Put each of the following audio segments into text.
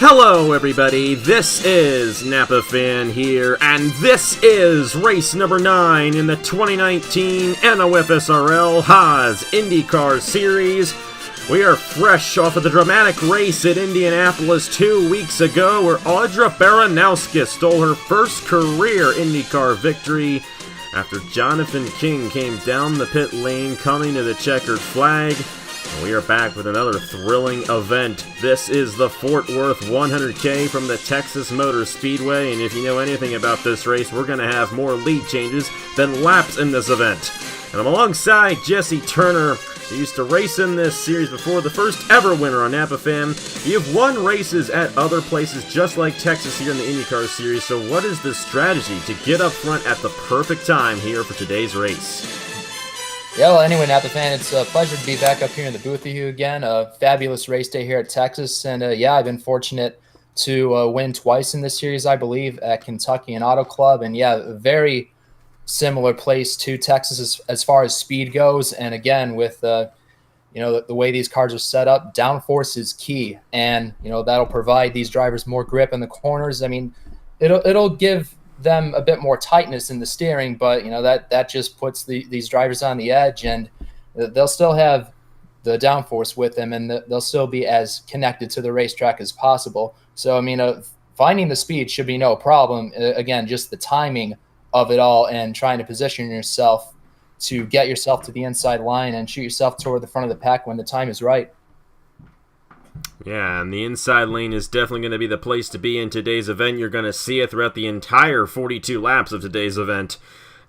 Hello everybody, this is Napa Fan here, and this is race number 9 in the 2019 NOFSRL Haas IndyCar Series. We are fresh off of the dramatic race at Indianapolis 2 weeks ago, where Audra Baranowski stole her first career IndyCar victory after Jonathan King came down the pit lane coming to the checkered flag. We are back with another thrilling event. This is the Fort Worth 100K from the Texas Motor Speedway, and if you know anything about this race, we're going to have more lead changes than laps in this event. And I'm alongside Jesse Turner, who used to race in this series before, the first ever winner on Napa Fan. You've won races at other places just like Texas here in the IndyCar Series, so what is the strategy to get up front at the perfect time here for today's race? Yeah, well, anyway, Napa Fan, it's a pleasure to be back up here in the booth with you again. A fabulous race day here at Texas, and yeah, I've been fortunate to win twice in this series, I believe, at Kentucky and Auto Club, and yeah, a very similar place to Texas as far as speed goes. And again, with the way these cars are set up, downforce is key, and that'll provide these drivers more grip in the corners. I mean, it'll give them a bit more tightness in the steering, but that just puts these drivers on the edge, and they'll still have the downforce with them, and they'll still be as connected to the racetrack as possible. So I mean, finding the speed should be no problem. Again, just the timing of it all and trying to position yourself to get yourself to the inside line and shoot yourself toward the front of the pack when the time is right. Yeah, and the inside lane is definitely going to be the place to be in today's event. You're going to see it throughout the entire 42 laps of today's event.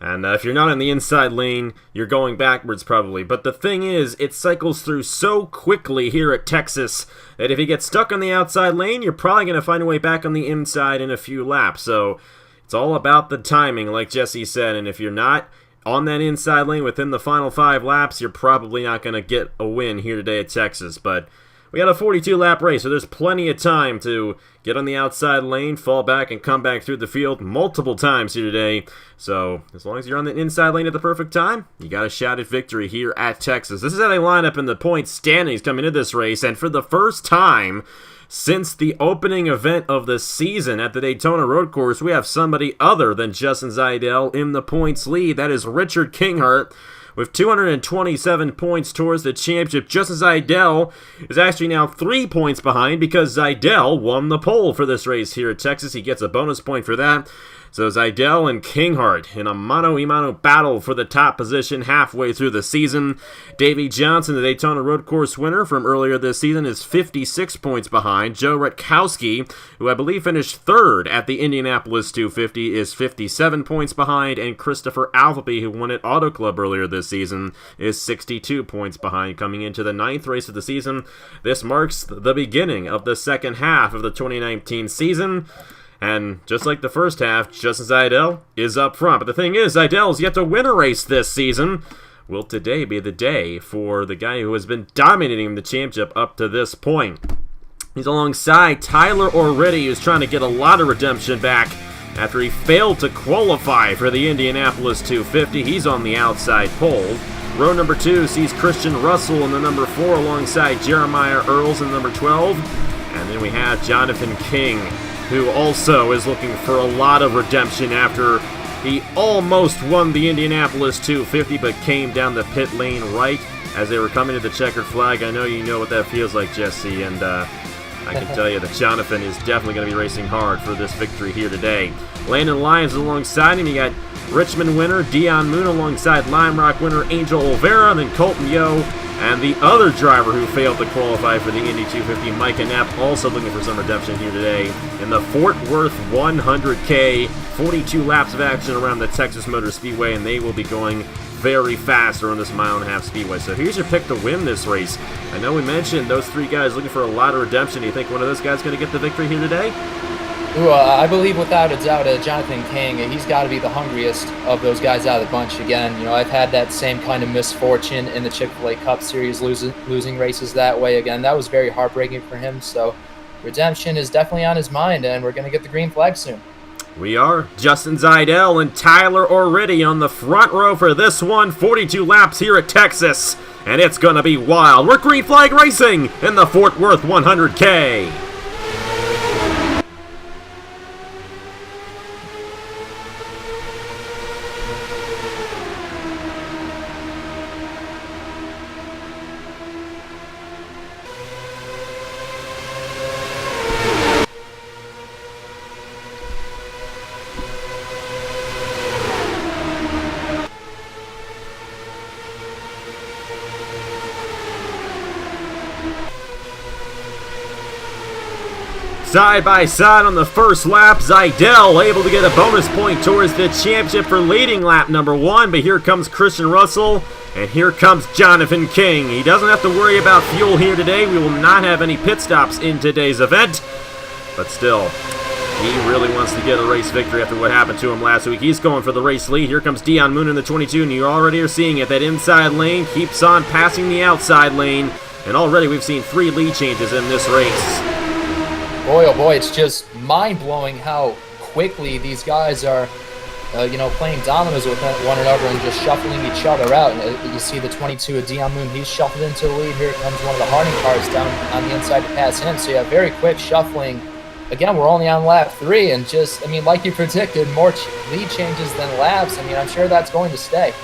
And if you're not in the inside lane, you're going backwards probably. But the thing is, it cycles through so quickly here at Texas that if you get stuck on the outside lane, you're probably going to find a way back on the inside in a few laps. So it's all about the timing, like Jesse said. And if you're not on that inside lane within the final 5 laps, you're probably not going to get a win here today at Texas. But we got a 42-lap race, so there's plenty of time to get on the outside lane, fall back, and come back through the field multiple times here today. So as long as you're on the inside lane at the perfect time, you got a shot at victory here at Texas. This is how they line up in the point standings coming into this race, and for the first time since the opening event of the season at the Daytona Road Course, we have somebody other than Justin Zaidel in the points lead. That is Richard Kinghart, with 227 points towards the championship. Justin Zaidel is actually now 3 points behind because Zaidel won the pole for this race here at Texas. He gets a bonus point for that. So Zaidel and Kinghart in a mano-a-mano battle for the top position halfway through the season. Davey Johnson, the Daytona Road Course winner from earlier this season, is 56 points behind. Joe Rutkowski, who I believe finished 3rd at the Indianapolis 250, is 57 points behind. And Christopher Altheby, who won at Auto Club earlier this season, is 62 points behind. Coming into the 9th race of the season, this marks the beginning of the second half of the 2019 season. And just like the first half, Justin Zaidel is up front. But the thing is, Zaidel's yet to win a race this season. Will today be the day for the guy who has been dominating the championship up to this point? He's alongside Tyler O'Reilly, who's trying to get a lot of redemption back after he failed to qualify for the Indianapolis 250. He's on the outside pole. Row number 2 sees Christian Russell in the number 4 alongside Jeremiah Earls in the number 12. And then we have Jonathan King, who also is looking for a lot of redemption after he almost won the Indianapolis 250 but came down the pit lane right as they were coming to the checkered flag. I know you know what that feels like, Jesse, and I can tell you that Jonathan is definitely going to be racing hard for this victory here today. Landon Lyons alongside him. You got Richmond winner Dion Moon alongside Lime Rock winner Angel Olvera, and then Colton Yo, and the other driver who failed to qualify for the Indy 250, Micah Knapp, also looking for some redemption here today in the Fort Worth 100K. 42 laps of action around the Texas Motor Speedway, and they will be going very fast around this 1.5-mile speedway. So here's your pick to win this race. I know we mentioned those 3 guys looking for a lot of redemption. Do you think one of those guys is going to get the victory here today? Ooh, I believe without a doubt Jonathan King, he's got to be the hungriest of those guys out of the bunch. Again, I've had that same kind of misfortune in the Chick-fil-A Cup Series, losing races that way. Again, that was very heartbreaking for him. So redemption is definitely on his mind, and we're going to get the green flag soon. We are. Justin Zaidel and Tyler O'Reilly on the front row for this one. 42 laps here at Texas, and it's going to be wild. We're green flag racing in the Fort Worth 100K. Side by side on the first lap, Zidell able to get a bonus point towards the championship for leading lap number 1, but here comes Christian Russell, and here comes Jonathan King. He doesn't have to worry about fuel here today. We will not have any pit stops in today's event, but still, he really wants to get a race victory after what happened to him last week. He's going for the race lead. Here comes Dion Moon in the 22, and you already are seeing it. That inside lane keeps on passing the outside lane, and already we've seen 3 lead changes in this race. Boy, oh boy, it's just mind-blowing how quickly these guys are, playing dominoes with one another and just shuffling each other out. And you see the 22 of Dion Moon, he's shuffled into the lead. Here comes one of the Harding cars down on the inside to pass him. So, yeah, very quick shuffling. Again, we're only on lap 3, and just, like you predicted, more lead changes than laps. I'm sure that's going to stay.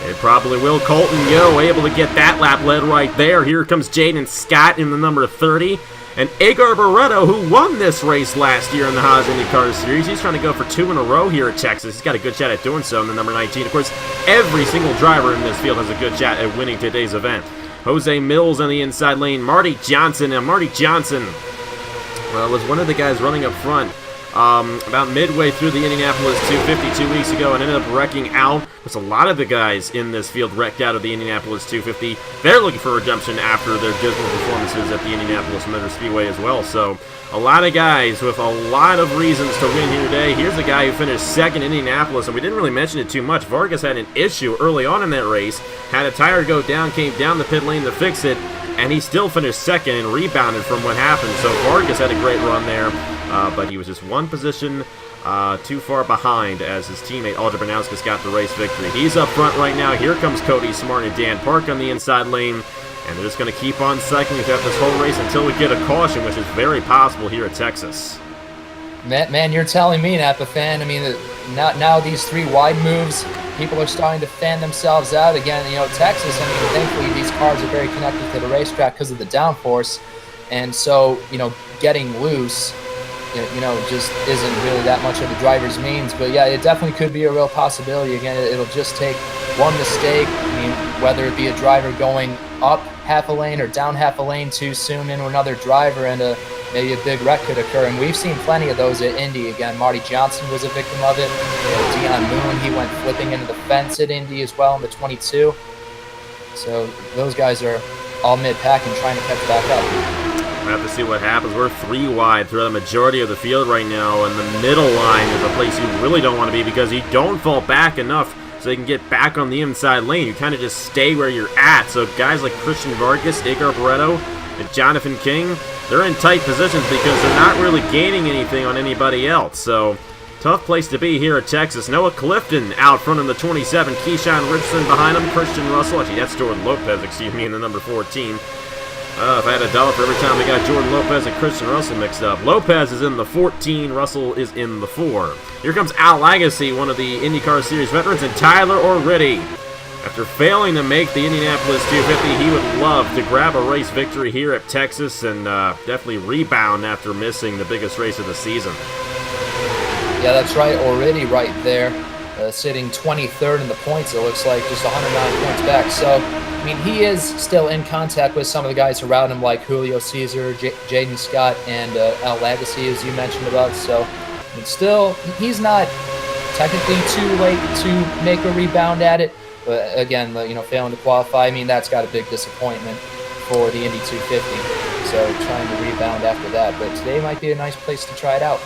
It probably will. Colton Yo able to get that lap led right there. Here comes Jaden Scott in the number 30. And Edgar Barreto, who won this race last year in the Haas IndyCar Series, he's trying to go for 2 in a row here at Texas. He's got a good shot at doing so in the number 19. Of course, every single driver in this field has a good shot at winning today's event. Jose Mills on the inside lane. Marty Johnson. Now, Marty Johnson was one of the guys running up front about midway through the Indianapolis 250 2 weeks ago and ended up wrecking out. There's a lot of the guys in this field wrecked out of the Indianapolis 250. They're looking for redemption after their dismal performances at the Indianapolis Motor Speedway as well. So a lot of guys with a lot of reasons to win here today. Here's a guy who finished 2nd in Indianapolis, and we didn't really mention it too much. Vargas had an issue early on in that race, had a tire go down, came down the pit lane to fix it, and he still finished 2nd and rebounded from what happened. So Vargas had a great run there, but he was just one position too far behind as his teammate Alder Bernowskis got the race victory. He's up front right now. Here comes Cody Smart and Dan Park on the inside lane, and they're just going to keep on cycling throughout this whole race until we get a caution, which is very possible here at Texas. Man, you're telling me, Napa fan. Now these 3 wide moves, people are starting to fan themselves out again. Texas, thankfully these cars are very connected to the racetrack because of the downforce, and so, getting loose, just isn't really that much of the driver's means. But yeah, it definitely could be a real possibility. Again, it'll just take one mistake. Whether it be a driver going up half a lane or down half a lane too soon into another driver, and maybe a big wreck could occur. And we've seen plenty of those at Indy. Again, Marty Johnson was a victim of it. Dion Moon, he went flipping into the fence at Indy as well in the 22. So those guys are all mid-pack and trying to catch back up. We'll have to see what happens. We're 3 wide throughout the majority of the field right now, and the middle line is a place you really don't want to be because you don't fall back enough so you can get back on the inside lane. You kind of just stay where you're at. So guys like Christian Vargas, Edgar Barreto, and Jonathan King, they're in tight positions because they're not really gaining anything on anybody else. So tough place to be here at Texas. Noah Clifton out front in the 27. Keyshawn Richardson behind him. Christian Russell. Actually, that's Jordan Lopez, in the number 14. If I had $1 for every time we got Jordan Lopez and Christian Russell mixed up. Lopez is in the 14, Russell is in the 4. Here comes Al Agassi, one of the IndyCar Series veterans, and Tyler O'Ritty. After failing to make the Indianapolis 250, he would love to grab a race victory here at Texas and definitely rebound after missing the biggest race of the season. Yeah, that's right. O'Ritty right there, sitting 23rd in the points, it looks like, just 109 points back. So, he is still in contact with some of the guys around him, like Julio Cesar, Jaden Scott, and Al Agassi, as you mentioned about. So, still, he's not technically too late to make a rebound at it. But again, failing to qualify, that's got a big disappointment for the Indy 250. So trying to rebound after that. But today might be a nice place to try it out.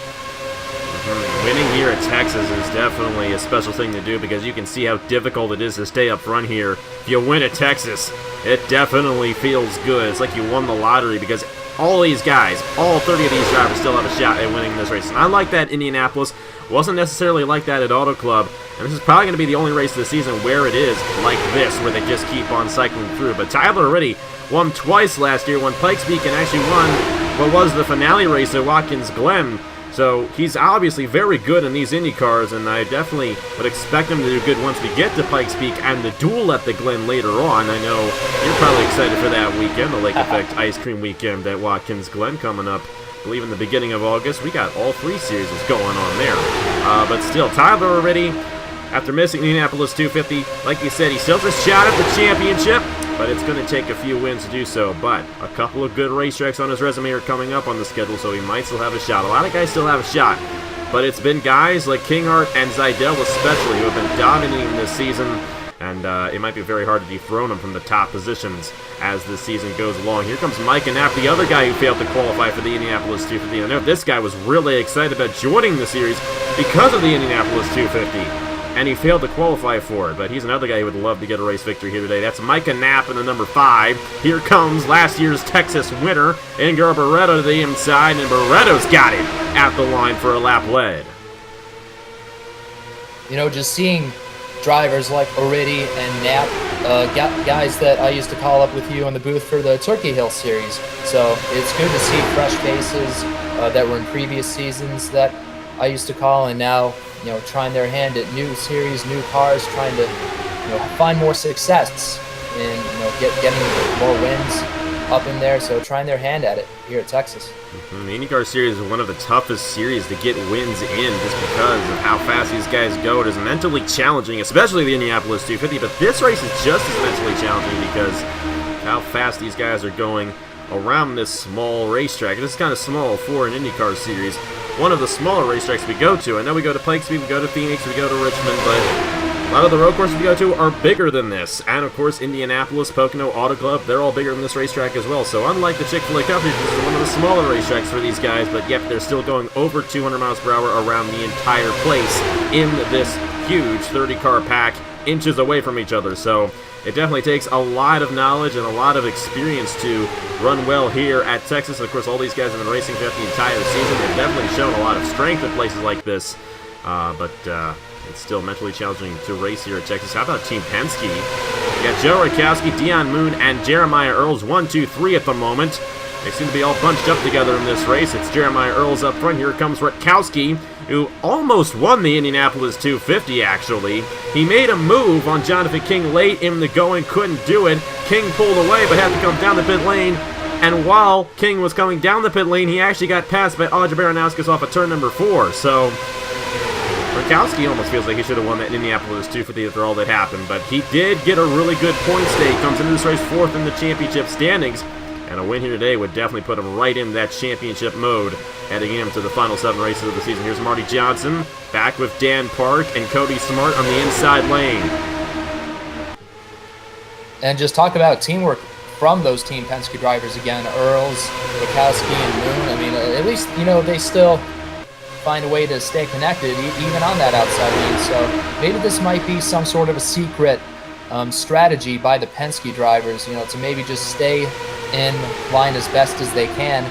Winning here at Texas is definitely a special thing to do because you can see how difficult it is to stay up front here. If you win at Texas, it definitely feels good. It's like you won the lottery because all these guys, all 30 of these drivers still have a shot at winning this race. And I like that Indianapolis. Wasn't necessarily like that at Auto Club. And this is probably going to be the only race of the season where it is like this, where they just keep on cycling through. But Tyler already won twice last year, won Pikes Peak, and actually won what was the finale race at Watkins Glen. So he's obviously very good in these Indy cars, and I definitely would expect him to do good once we get to Pikes Peak and the duel at the Glen later on. I know you're probably excited for that weekend, the Lake Effect Ice Cream Weekend at Watkins Glen coming up. I believe in the beginning of August. We got all 3 series going on there. But still, Tyler already, after missing the Indianapolis 250, like you said, he still has a shot at the championship. but it's going to take a few wins to do so. But a couple of good racetracks on his resume are coming up on the schedule, so he might still have a shot. A lot of guys still have a shot, but it's been guys like Kinghart and Zidell especially who have been dominating this season, and it might be very hard to dethrone him from the top positions as this season goes along. Here comes Micah Knapp, the other guy who failed to qualify for the Indianapolis 250. I know this guy was really excited about joining the series because of the Indianapolis 250, and he failed to qualify for it, but he's another guy who would love to get a race victory here today. That's Micah Knapp in the number 5. Here comes last year's Texas winner, Ingar Barreto to the inside, and Barreto's got it at the line for a lap lead. You know, just seeing drivers like Oridi and Knapp, guys that I used to call up with you on the booth for the Turkey Hill Series. So it's good to see fresh faces that were in previous seasons that I used to call, and now, you know, trying their hand at new series, new cars, trying to, you know, find more success in, you know, getting more wins up in there. So trying their hand at it here at Texas. The IndyCar Series is one of the toughest series to get wins in just because of how fast these guys go. It is mentally challenging, especially the Indianapolis 250, but this race is just as mentally challenging because of how fast these guys are going around this small racetrack. This is kind of small for an IndyCar Series. One of the smaller racetracks we go to. I know we go to Pikes Peak, we go to Phoenix, we go to Richmond, but a lot of the road courses we go to are bigger than this. And of course, Indianapolis, Pocono, Auto Club, they're all bigger than this racetrack as well. So unlike the Chick-fil-A Cup, this is one of the smaller racetracks for these guys, but yep, they're still going over 200 miles per hour around the entire place in this huge 30-car pack, inches away from each other. So it definitely takes a lot of knowledge and a lot of experience to run well here at Texas. Of course, all these guys have been racing throughout the entire season. They've definitely shown a lot of strength at places like this, but it's still mentally challenging to race here at Texas. How about Team Penske? We got Joe Rakowski, Dion Moon, and Jeremiah Earls, 1, 2, 3 at the moment. They seem to be all bunched up together in this race. It's Jeremiah Earls up front. Here comes Rakowski, who almost won the Indianapolis 250, actually. He made a move on Jonathan King late in the going, couldn't do it. King pulled away, but had to come down the pit lane. And while King was coming down the pit lane, he actually got passed by Audrey Baranowskis off of turn number 4. So Rakowski almost feels like he should have won that Indianapolis 250 after all that happened. But he did get a really good point stake. Comes into this race 4th in the championship standings. And a win here today would definitely put him right in that championship mode, heading into the final 7 races of the season. Here's Marty Johnson, back with Dan Park and Cody Smart on the inside lane. And just talk about teamwork from those Team Penske drivers again, Earls, Rakowski, and Moon. I mean, at least, you know, they still find a way to stay connected, even on that outside lane. So maybe this might be some sort of a secret strategy by the Penske drivers, you know, to maybe just stay in line as best as they can,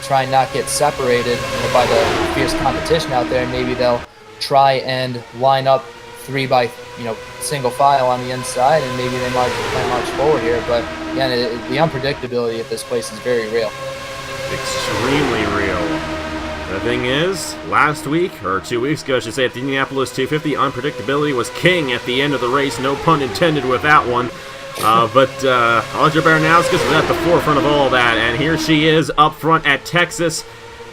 try and not get separated, you know, by the fierce competition out there. And maybe they'll try and line up 3 by, you know, single file on the inside, and maybe they might march forward here. But again, the unpredictability of this place is very real. Extremely real. The thing is, last week, or 2 weeks ago, I should say, at the Indianapolis 250, unpredictability was king at the end of the race. No pun intended with that one. But Audrey Baranowskis was at the forefront of all that, and here she is up front at Texas.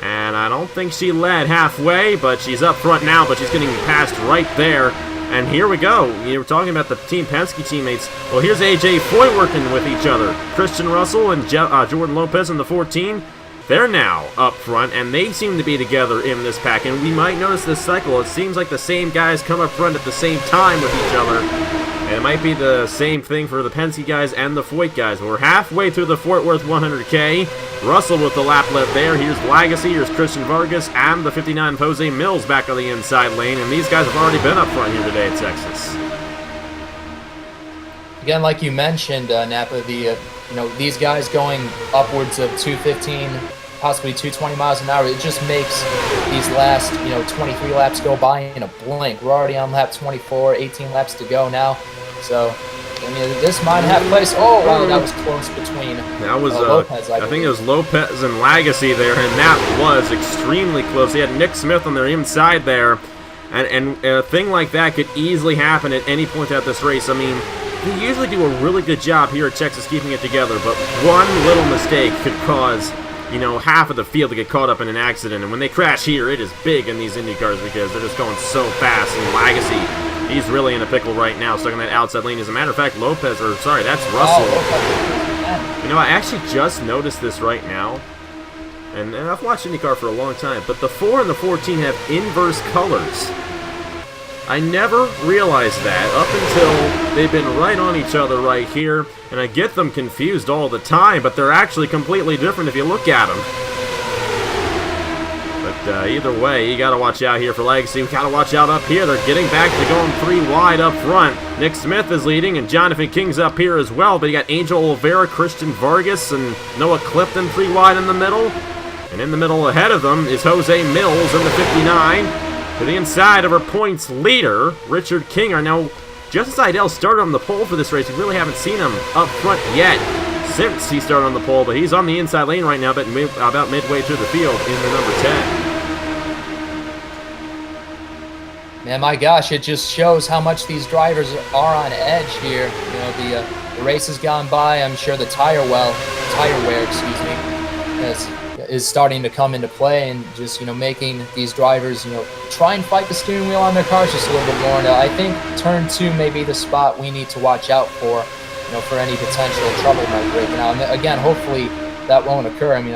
And I don't think she led halfway, but she's up front now, but she's getting passed right there. And here we go. You were talking about the Team Penske teammates. Well, here's AJ Foy working with each other. Christian Russell and Jordan Lopez in the 14. They're now up front, and they seem to be together in this pack. And we might notice this cycle. It seems like the same guys come up front at the same time with each other. And it might be the same thing for the Penske guys and the Foyt guys. We're halfway through the Fort Worth 100K. Russell with the lap left there. Here's Lagasse, here's Christian Vargas, and the 59 Jose Mills back on the inside lane. And these guys have already been up front here today at Texas. Again, like you mentioned, Napa, you know, these guys going upwards of 215, possibly 220 miles an hour, it just makes these last, you know, 23 laps go by in a blink. We're already on lap 24, 18 laps to go now. So, I mean, this might have place. Oh, wow, that was close between Lopez, I think it was Lopez and Lagasse there, and that was extremely close. He had Nick Smith on their inside there, and a thing like that could easily happen at any point throughout this race. I mean, we usually do a really good job here at Texas keeping it together, but one little mistake could cause, you know, half of the field to get caught up in an accident. And when they crash here, it is big in these Indy cars because they're just going so fast. And Lagasse He's really in a pickle right now, stuck in that outside lane. As a matter of fact, Lopez, or sorry, that's Russell. You know, I actually just noticed this right now. And I've watched IndyCar for a long time, but the 4 and the 14 have inverse colors. I never realized that up until they've been right on each other right here, and I get them confused all the time, but they're actually completely different if you look at them. But either way, you got to watch out here for Legacy. We got to watch out up here. They're getting back to going 3 wide up front. Nick Smith is leading, and Jonathan King's up here as well, but you got Angel Oliveira, Christian Vargas, and Noah Clifton 3 wide in the middle. And in the middle ahead of them is Jose Mills in the 59. To the inside of our points leader, Richard King. Are now, Justin Seidel started on the pole for this race. We really haven't seen him up front yet since he started on the pole, but he's on the inside lane right now, but about midway through the field in the number 10. Man, my gosh, it just shows how much these drivers are on edge here. You know, the race has gone by. I'm sure the tire wear, is starting to come into play, and just, you know, making these drivers, you know, try and fight the steering wheel on their cars just a little bit more. Now, I think turn 2 may be the spot we need to watch out for, you know, for any potential trouble might break out. And again, hopefully that won't occur. I mean,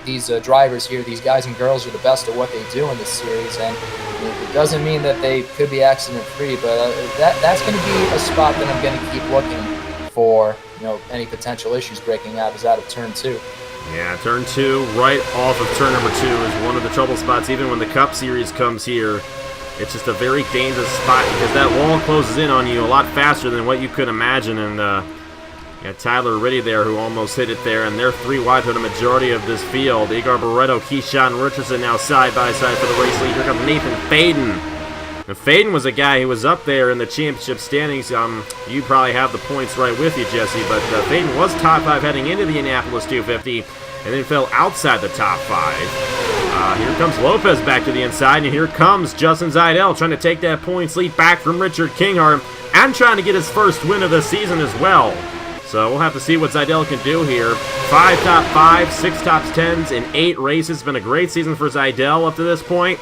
these drivers here, these guys and girls, are the best at what they do in this series, and it doesn't mean that they could be accident-free, but that's going to be a spot that I'm going to keep looking for, you know, any potential issues breaking out is out of turn 2. Yeah, turn 2, right off of turn number 2, is one of the trouble spots. Even when the Cup Series comes here, it's just a very dangerous spot because that wall closes in on you a lot faster than what you could imagine. And you got Tyler Riddy there who almost hit it there, and they're 3 wide for the majority of this field. Igor Barreto, Keyshawn Richardson now side by side for the race lead. Here comes Nathan Faden. Now, Faden was a guy who was up there in the championship standings. You probably have the points right with you, Jesse, but Faden was top 5 heading into the Indianapolis 250 and then fell outside the top 5. Here comes Lopez back to the inside, and here comes Justin Seidel trying to take that points lead back from Richard Kinghart and trying to get his first win of the season as well. So we'll have to see what Seidel can do here. 5 top 5, 6 top 10s in 8 races. Been a great season for Seidel up to this point,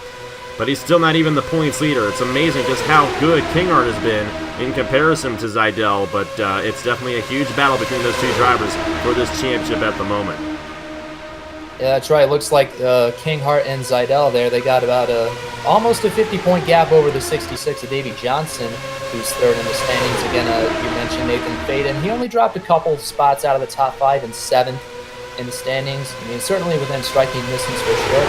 but he's still not even the points leader. It's amazing just how good Kinghart has been in comparison to Seidel, but it's definitely a huge battle between those 2 drivers for this championship at the moment. Yeah, that's right. Looks like Kinghart and Seidel there, they got about almost a 50-point gap over the 66 of Davey Johnson, who's 3rd in the standings. Again, you mentioned Nathan Faden. He only dropped a couple spots out of the top 5 and 7th in the standings. I mean, certainly within striking distance for sure,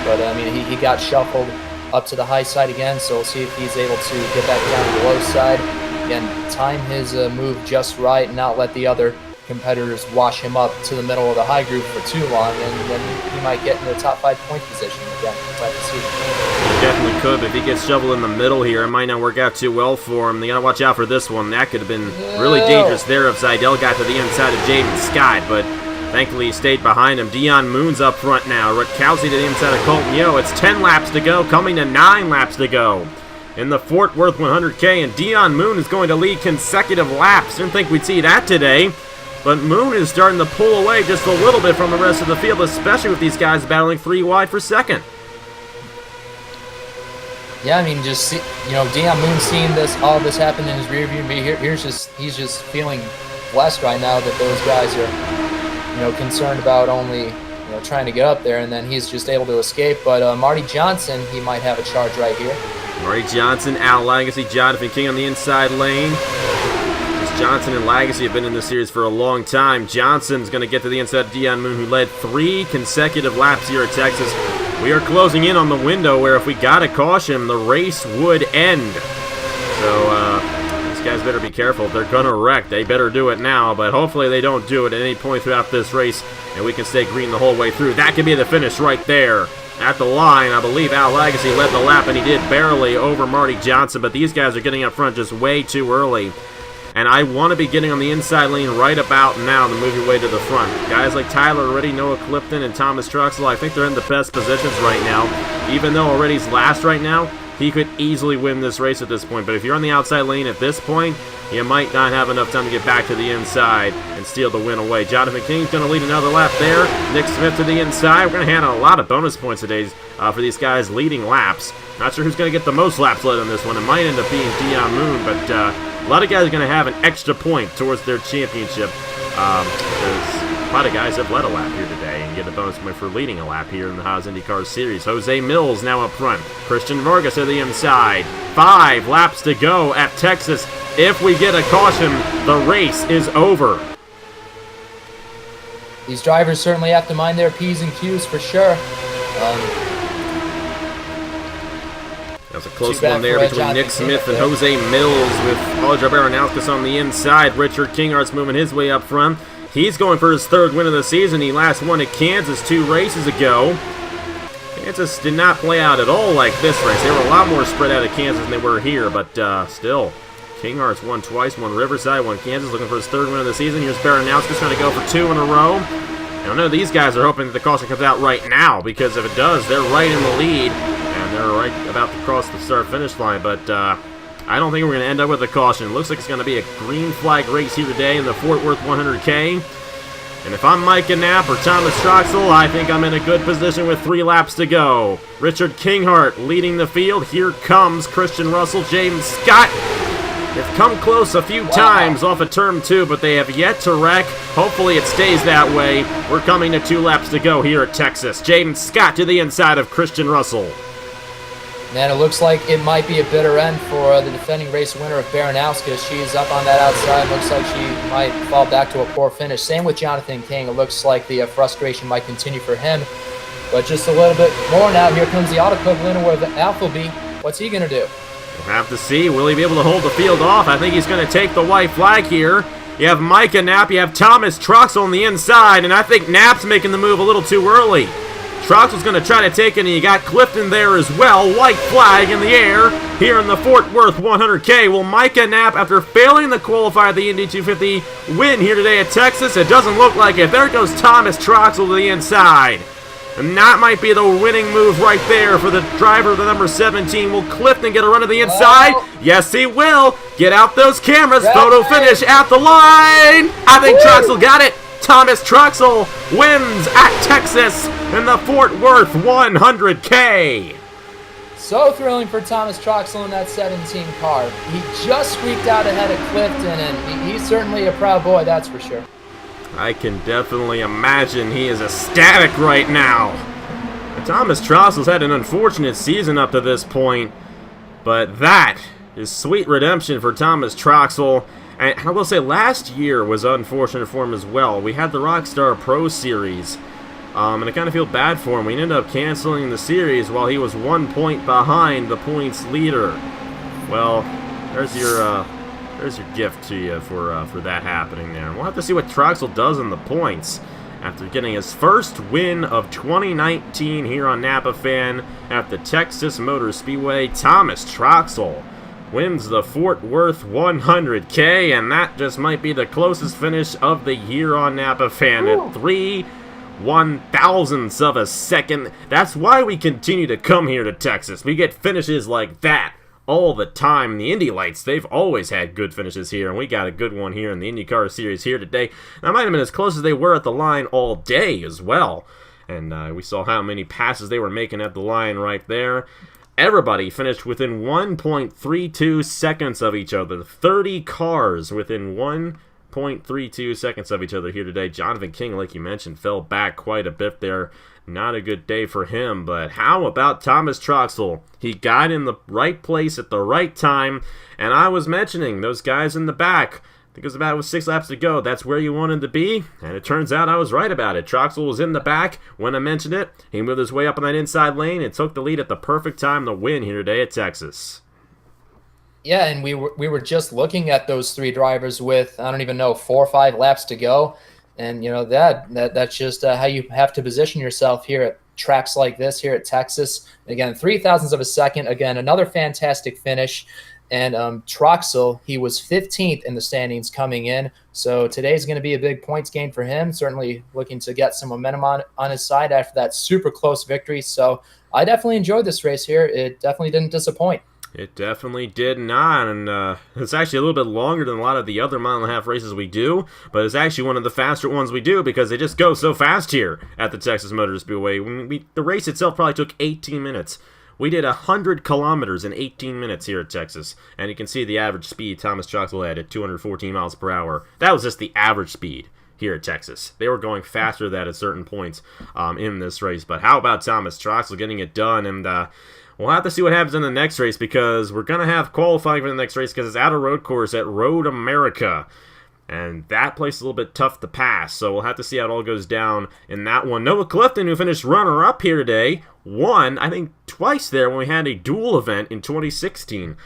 but I mean, he got shuffled up to the high side again, so we'll see if he's able to get back down to the low side. Again, time his move just right and not let the other competitors wash him up to the middle of the high group for too long, and then he might get in the top 5 point position again. Glad to see him. He definitely could, but if he gets shoveled in the middle here, it might not work out too well for him. They gotta watch out for this one. That could have been really dangerous there if Seidel got to the inside of Jaden Scott, but thankfully he stayed behind him. Dion Moon's up front now. Rutkowski to the inside of Colton Yo. It's 10 laps to go, coming to 9 laps to go in the Fort Worth 100K, and Dion Moon is going to lead consecutive laps. Didn't think we'd see that today. But Moon is starting to pull away just a little bit from the rest of the field, especially with these guys battling 3 wide for second. Yeah, I mean, just see, you know, Dion Moon seeing all this happen in his rearview mirror. He's just feeling blessed right now that those guys are, you know, concerned about only, you know, trying to get up there, and then he's just able to escape. But Marty Johnson, he might have a charge right here. Marty Johnson, Al Legacy, Jonathan King on the inside lane. Johnson and Legacy have been in this series for a long time. Johnson's going to get to the inside of Dion Moon, who led 3 consecutive laps here at Texas. We are closing in on the window where if we got a caution, the race would end. So these guys better be careful. If they're going to wreck, they better do it now, but hopefully they don't do it at any point throughout this race, and we can stay green the whole way through. That could be the finish right there. At the line, I believe Al Legacy led the lap, and he did barely over Marty Johnson, but these guys are getting up front just way too early. And I want to be getting on the inside lane right about now to move your way to the front. Guys like Tyler Riddy, Noah Clifton, and Thomas Truxell, I think they're in the best positions right now. Even though already's last right now, he could easily win this race at this point. But if you're on the outside lane at this point, you might not have enough time to get back to the inside and steal the win away. Jonathan King's going to lead another lap there. Nick Smith to the inside. We're going to hand out a lot of bonus points today for these guys leading laps. Not sure who's going to get the most laps led on this one. It might end up being Dion Moon, but a lot of guys are going to have an extra point towards their championship because a lot of guys have led a lap here today and get a bonus point for leading a lap here in the Haas IndyCar Series. Jose Mills now up front. Christian Vargas to the inside. 5 laps to go at Texas. If we get a caution, the race is over. These drivers certainly have to mind their P's and Q's for sure. That's a close one there between Nick Smith and Jose Mills with Alejandro Baranowskis on the inside. Richard Kinghart's moving his way up front. He's going for his 3rd win of the season. He last won at Kansas 2 races ago. Kansas did not play out at all like this race. They were a lot more spread out at Kansas than they were here, but still. Kinghart's won twice, won Riverside, won Kansas, looking for his 3rd win of the season. Here's Baranowskis trying to go for 2 in a row. I know these guys are hoping that the caution comes out right now, because if it does, they're right in the lead, and they're right about to cross the start-finish line, but I don't think we're going to end up with a caution. It looks like it's going to be a green flag race here today in the Fort Worth 100K. And if I'm Micah Knapp or Thomas Troxel, I think I'm in a good position with 3 laps to go. Richard Kinghart leading the field. Here comes Christian Russell, James Scott. They've come close a few times off of turn 2, but they have yet to wreck. Hopefully it stays that way. We're coming to 2 laps to go here at Texas. James Scott to the inside of Christian Russell. Man, it looks like it might be a bitter end for the defending race winner of Baranowska. She's up on that outside. Looks like she might fall back to a poor finish. Same with Jonathan King. It looks like the frustration might continue for him. But just a little bit more now. Here comes the auto club winner with Appleby. What's he going to do? We'll have to see. Will he be able to hold the field off? I think he's going to take the white flag here. You have Micah Knapp. You have Thomas Troxel on the inside. And I think Knapp's making the move a little too early. Troxel's going to try to take it, and you got Clifton there as well. White flag in the air here in the Fort Worth 100K. Will Micah Knapp, after failing to qualify the Indy 250, win here today at Texas? It doesn't look like it. There goes Thomas Troxel to the inside. And that might be the winning move right there for the driver of the number 17. Will Clifton get a run to the inside? Yes, he will. Get out those cameras. Photo finish at the line. I think Troxel got it. Thomas Troxel wins at Texas in the Fort Worth 100K. So thrilling for Thomas Troxel in that 17 car. He just squeaked out ahead of Clifton, and he's certainly a proud boy, that's for sure. I can definitely imagine he is ecstatic right now. Thomas Troxel's had an unfortunate season up to this point, but that is sweet redemption for Thomas Troxel. And I will say, last year was unfortunate for him as well. We had the Rockstar Pro Series, and I kind of feel bad for him. We ended up canceling the series while he was 1 point behind the points leader. Well, there's your gift to you for that happening there. We'll have to see what Troxel does in the points after getting his first win of 2019 here on Napa Fan at the Texas Motor Speedway. Thomas Troxel wins the Fort Worth 100K, and that just might be the closest finish of the year on Napa Fan at 3/1000ths of a second. That's why we continue to come here to Texas. We get finishes like that all the time. The Indy Lights, they've always had good finishes here, and we got a good one here in the IndyCar Series here today. That might have been as close as they were at the line all day as well. And we saw how many passes they were making at the line right there. Everybody finished within 1.32 seconds of each other. 30 cars within 1.32 seconds of each other here today. Jonathan King, like you mentioned, fell back quite a bit there. Not a good day for him, but how about Thomas Troxel? He got in the right place at the right time, and I was mentioning those guys in the back. I think it was about 6 laps to go. That's where you wanted to be, and it turns out I was right about it. Troxel was in the back when I mentioned it. He moved his way up on that inside lane and took the lead at the perfect time to win here today at Texas. Yeah, and we were just looking at those 3 drivers with, I don't even know, 4 or 5 laps to go. And, you know, that's just how you have to position yourself here at tracks like this here at Texas. Again, 0.003 of a second. Again, another fantastic finish. And Troxel, he was 15th in the standings coming in. So today's going to be a big points gain for him, certainly looking to get some momentum on his side after that super close victory. So I definitely enjoyed this race here. It definitely didn't disappoint. It definitely did not, and it's actually a little bit longer than a lot of the other mile-and-a-half races we do, but it's actually one of the faster ones we do because they just go so fast here at the Texas Motor Speedway. The race itself probably took 18 minutes. We did 100 kilometers in 18 minutes here at Texas, and you can see the average speed Thomas Troxel had at 214 miles per hour. That was just the average speed here at Texas. They were going faster than that at certain points in this race, but how about Thomas Troxel getting it done? And we'll have to see what happens in the next race because we're going to have qualifying for the next race because it's at a road course at Road America. And that place is a little bit tough to pass, so we'll have to see how it all goes down in that one. Noah Clifton, who finished runner-up here today, won, I think, twice there when we had a dual event in 2016.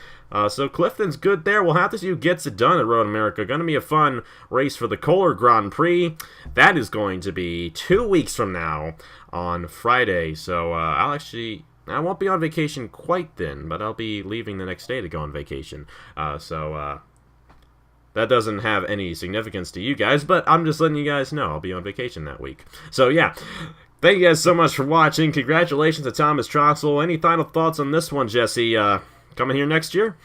So Clifton's good there. We'll have to see who gets it done at Road America. Going to be a fun race for the Kohler Grand Prix. That is going to be 2 weeks from now on Friday. So I won't be on vacation quite then, but I'll be leaving the next day to go on vacation. That doesn't have any significance to you guys, but I'm just letting you guys know I'll be on vacation that week. So yeah, thank you guys so much for watching. Congratulations to Thomas Troxel. Any final thoughts on this one, Jesse? Coming here next year?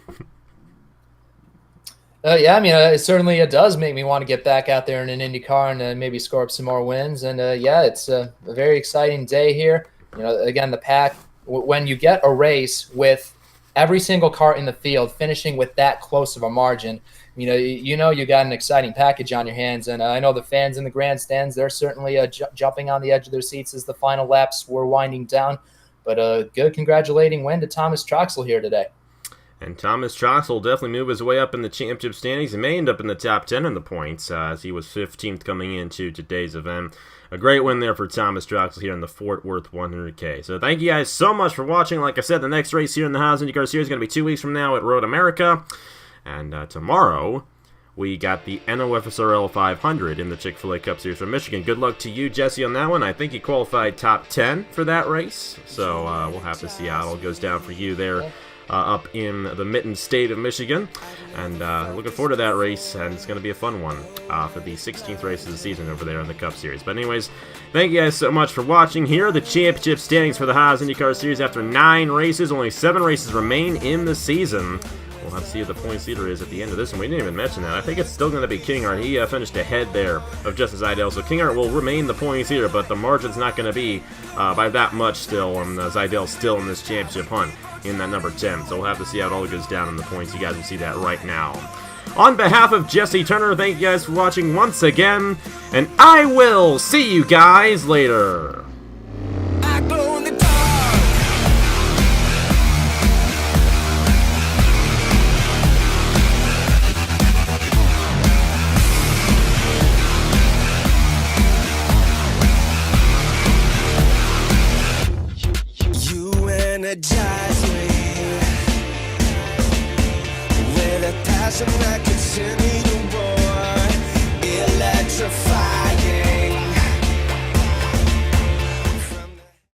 Yeah, I mean, it does make me want to get back out there in an IndyCar and maybe score up some more wins. And yeah, it's a very exciting day here. Again, the pack, when you get a race with every single car in the field finishing with that close of a margin, you got an exciting package on your hands. And I know the fans in the grandstands, they're certainly jumping on the edge of their seats as the final laps were winding down. But a good congratulating win to Thomas Troxel here today. And Thomas Troxel will definitely move his way up in the championship standings. He may end up in the top 10 in the points as he was 15th coming into today's event. A great win there for Thomas Troxel here in the Fort Worth 100K. So thank you guys so much for watching. Like I said, the next race here in the Haas IndyCar Series is going to be 2 weeks from now at Road America. And tomorrow, we got the NOFSRL 500 in the Chick-fil-A Cup Series from Michigan. Good luck to you, Jesse, on that one. I think he qualified top 10 for that race. So we'll have to see how it all goes down for you there up in the Mitten State of Michigan. And looking forward to that race, and it's going to be a fun one for the 16th race of the season over there in the Cup Series. But anyways, thank you guys so much for watching. Here are the championship standings for the Haas IndyCar Series after 9 races. Only 7 races remain in the season. We'll have to see who the points leader is at the end of this one. We didn't even mention that. I think it's still going to be Kinghart. He finished ahead there of Justin Zidell. So Kinghart will remain the points leader, but the margin's not going to be by that much still. And Zidell's still in this championship hunt in that number 10. So we'll have to see how it all goes down in the points. You guys will see that right now. On behalf of Jesse Turner, thank you guys for watching once again. And I will see you guys later. Energize me with a passion that can